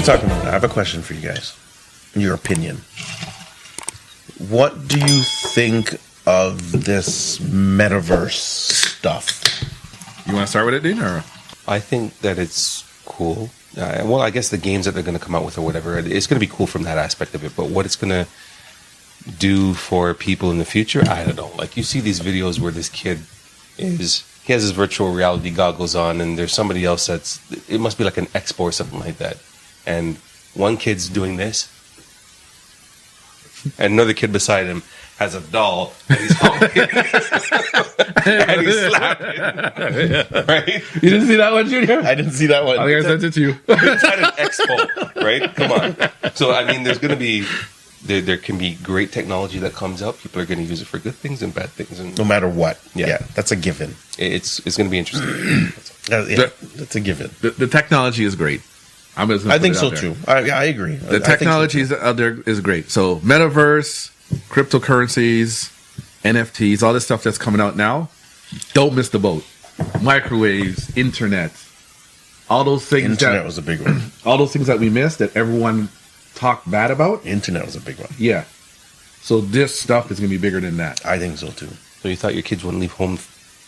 talking about that, I have a question for you guys. In your opinion, what do you think of this metaverse stuff? You want to start with it, Dean? Or? I think that it's cool. Well, I guess the games that they're going to come out with or whatever, it's going to be cool from that aspect of it. But what it's going to do for people in the future, I don't know. Like, you see these videos where this kid he has his virtual reality goggles on, and there's somebody else it must be like an expo or something like that. And one kid's doing this, and another kid beside him has a doll, and he's humping, and he's slapping. Right? You didn't see that one, Junior? I didn't see that one. I think I sent it to you. It's at an expo, right? Come on. So, I mean, there's going to be... There can be great technology that comes out. People are going to use it for good things and bad things. And no matter what. Yeah, that's a given. It's going to be interesting. That's a given. The technology is great. I think so, too. I agree. The technology out there is great. So, metaverse, cryptocurrencies, NFTs, all this stuff that's coming out now, don't miss the boat. Microwaves, internet, all those things. Internet was a big one. All those things that we missed that everyone talked bad about. Internet was a big one. Yeah. So this stuff is going to be bigger than that. I think so, too. So you thought your kids wouldn't leave home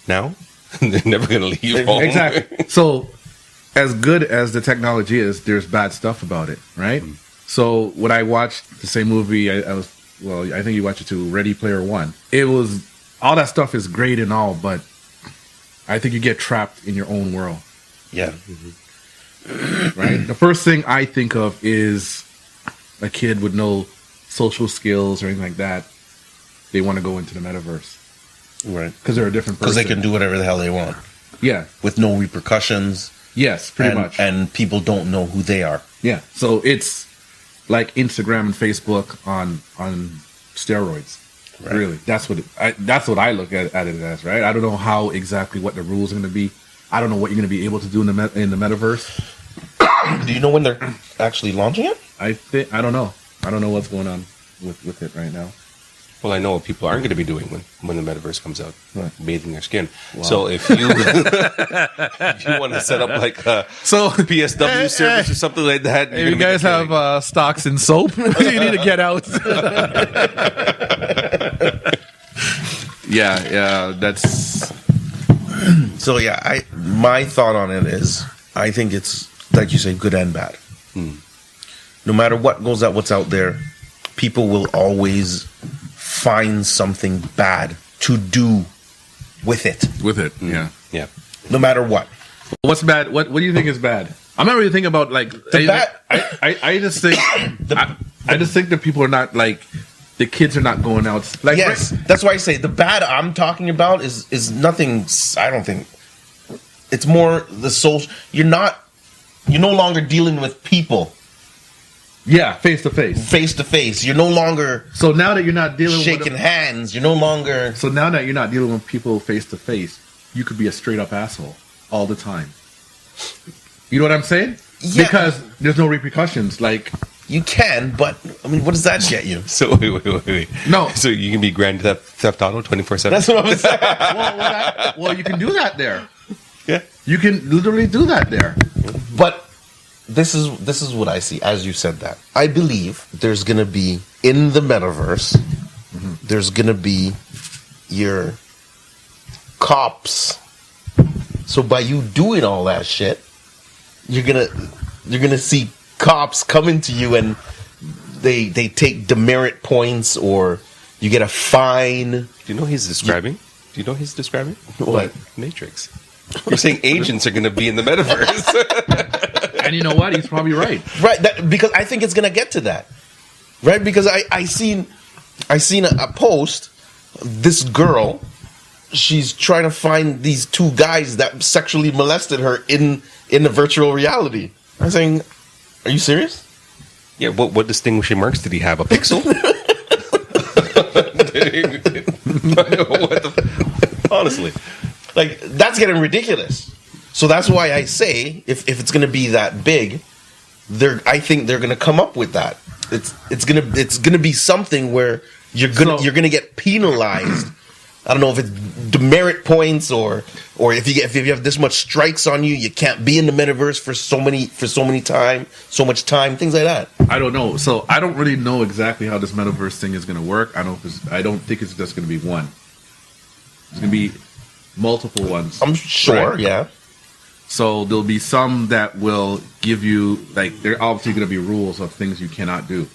now? They're never going to leave home. Exactly. So as good as the technology is, there's bad stuff about it, right? Mm. So when I watched the same movie, I think you watched it too, Ready Player One. It was, all that stuff is great and all, but I think you get trapped in your own world. Yeah. Mm-hmm. Right? The first thing I think of is a kid with no social skills or anything like that. They want to go into the metaverse. Right. Because they're a different person. Because they can do whatever the hell they want. Yeah. With no repercussions. Yes, pretty much. And people don't know who they are. Yeah. So it's like Instagram and Facebook on steroids. Right. Really. That's what I look at it as, right? I don't know how exactly what the rules are going to be. I don't know what you're going to be able to do in the metaverse. Do you know when they're actually launching it? I don't know. I don't know what's going on with it right now. Well, I know what people aren't going to be doing when the metaverse comes out, right. Bathing their skin. Wow. So if you want to set up like a PSW service or something like that, if you guys have stocks in soap, you need to get out. yeah, that's. So yeah, my thought on it is, I think it's like you say, good and bad. No matter what's out there, people will always find something bad to do with it. Yeah. No matter what. What's bad? What do you think is bad? I'm not really thinking about like I just think I just think that people are not like, the kids are not going out. Like, yes, that's why I say the bad I'm talking about is nothing. I don't think it's more the social. You're no longer dealing with people. Yeah, face to face. Face to face. You're no longer. So now that you're not dealing shaking hands, you're no longer. So now that you're not dealing with people face to face, you could be a straight up asshole all the time. You know what I'm saying? Yeah. Because there's no repercussions. Like, you can, but I mean, what does that get you? So wait. No. So you can be Grand Theft Auto 24/7. That's what I'm saying. well, you can do that there. Yeah, you can literally do that there. But this is what I see. As you said that, I believe there's gonna be in the metaverse. Mm-hmm. There's gonna be your cops. So by you doing all that shit, you're gonna see cops coming to you and they take demerit points or you get a fine. Do you know he's describing? Do you know he's describing? What? Matrix. You're saying agents are going to be in the metaverse. And you know what? He's probably right. Right, because I think it's going to get to that. Right? Because I seen a post, this girl, she's trying to find these two guys that sexually molested her in the virtual reality. I'm saying, are you serious? Yeah, what distinguishing marks did he have? A pixel? Honestly. Like, that's getting ridiculous. So that's why I say, if it's going to be that big, I think they're going to come up with that. It's going to be something where you're going to get penalized I don't know if it's demerit points or if you have this much strikes on you, you can't be in the metaverse for so much time, things like that. I don't know. So I don't really know exactly how this metaverse thing is going to work. I don't think it's just going to be one. It's going to be multiple ones. I'm sure, right? yeah. So there'll be some that will give you, like, there are obviously going to be rules of things you cannot do.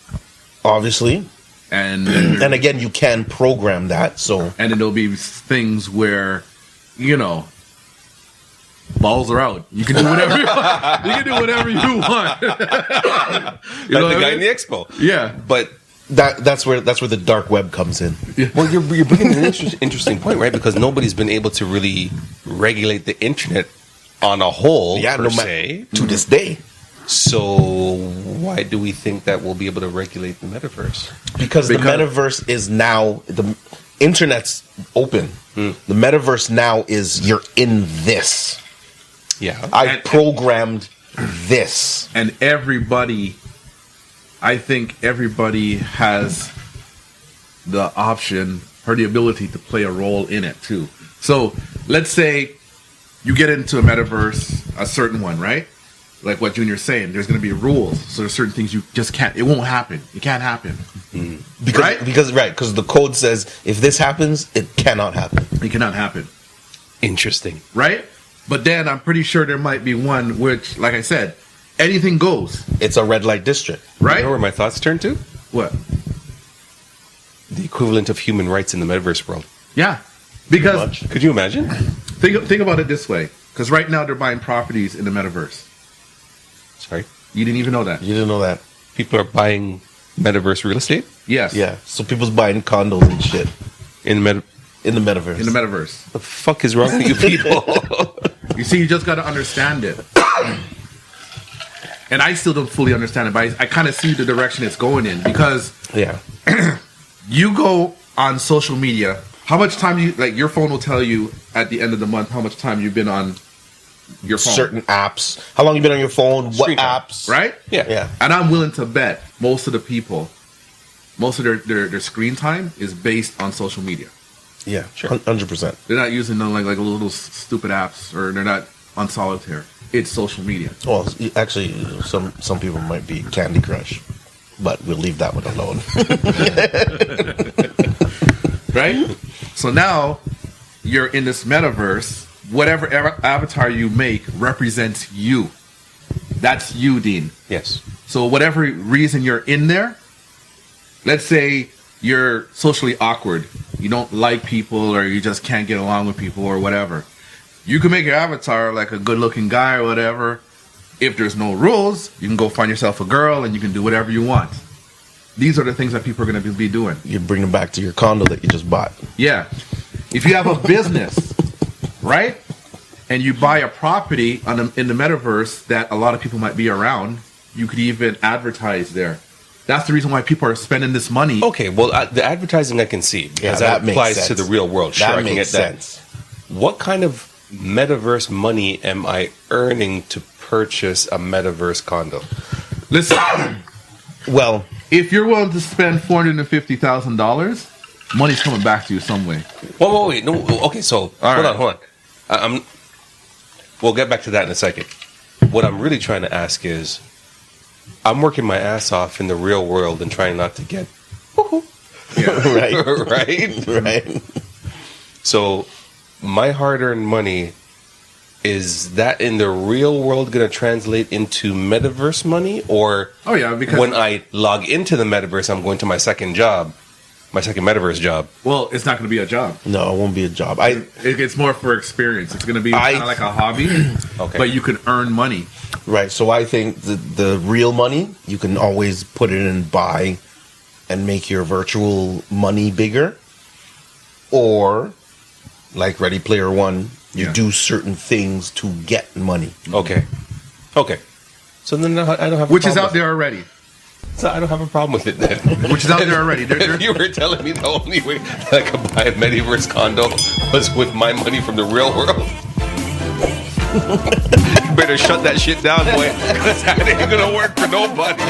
Obviously. And again, you can program that. So, and then there'll be things where, you know, balls are out. You can do whatever you want. You can do whatever you want. You know, the guy in the expo. Yeah, but that's where the dark web comes in. well, you're bringing an interesting point, right? Because nobody's been able to really regulate the internet on a whole, per se, to this day. So why do we think that we'll be able to regulate the metaverse? Because the metaverse is now, the internet's open. The metaverse now is, you're in this. Yeah. I programmed this. And I think everybody has the option or the ability to play a role in it too. So let's say you get into a metaverse, a certain one, right? Like what Junior's saying, there's going to be rules. So there's certain things you just can't. It won't happen. It can't happen. Because the code says if this happens, it cannot happen. It cannot happen. Interesting. Right? But then I'm pretty sure there might be one which, like I said, anything goes. It's a red light district. Right? You know where my thoughts turn to? What? The equivalent of human rights in the metaverse world. Yeah. Because could you imagine? think about it this way. Because right now they're buying properties in the metaverse. Sorry? You didn't even know that. You didn't know that. People are buying metaverse real estate? Yes. Yeah. So people's buying condos and shit In the metaverse. In the metaverse. The fuck is wrong with you people? You see, you just got to understand it. And I still don't fully understand it, but I kind of see the direction it's going in. Because you go on social media, how much time your phone will tell you at the end of the month how much time you've been on your phone. Certain apps. How long you been on your phone? Screen what time. apps? Right? Yeah. And I'm willing to bet most of the people, most of their screen time is based on social media. Yeah, sure. 100%. They're not using no like little stupid apps, or they're not on solitaire. It's social media. Well, actually, some people might be Candy Crush, but we'll leave that one alone. Right? So now you're in this metaverse. Whatever avatar you make represents you. That's you, Dean. Yes. So whatever reason you're in there, let's say you're socially awkward, you don't like people, or you just can't get along with people, or whatever. You can make your avatar like a good-looking guy or whatever. If there's no rules, you can go find yourself a girl and you can do whatever you want. These are the things that people are going to be doing. You bring them back to your condo that you just bought. Yeah. If you have a business, right, and you buy a property in the metaverse that a lot of people might be around, you could even advertise there. That's the reason why people are spending this money. Okay, well, the advertising I can see, because that applies to the real world. Sure, I can get that. What kind of metaverse money am I earning to purchase a metaverse condo? Listen, well, if you're willing to spend $450,000, money's coming back to you some way. Wait. No, okay, so hold on. We'll get back to that in a second. What I'm really trying to ask is, I'm working my ass off in the real world and trying not to get right. So my hard-earned money, is that in the real world going to translate into metaverse money? Or because when I log into the metaverse, I'm going to my second metaverse job. Well, it's not going to be a job. No, it won't be a job. It's more for experience. It's going to be kind of like a hobby, okay. But you can earn money. Right. So I think the real money, you can always put it in buy and make your virtual money bigger. Or, like Ready Player One, you do certain things to get money. Okay. So then I don't have Which is out there already. So I don't have a problem with it then. Which is out there already. If you were telling me the only way that I could buy a metaverse condo was with my money from the real world, you better shut that shit down, boy. Because that ain't gonna work for nobody.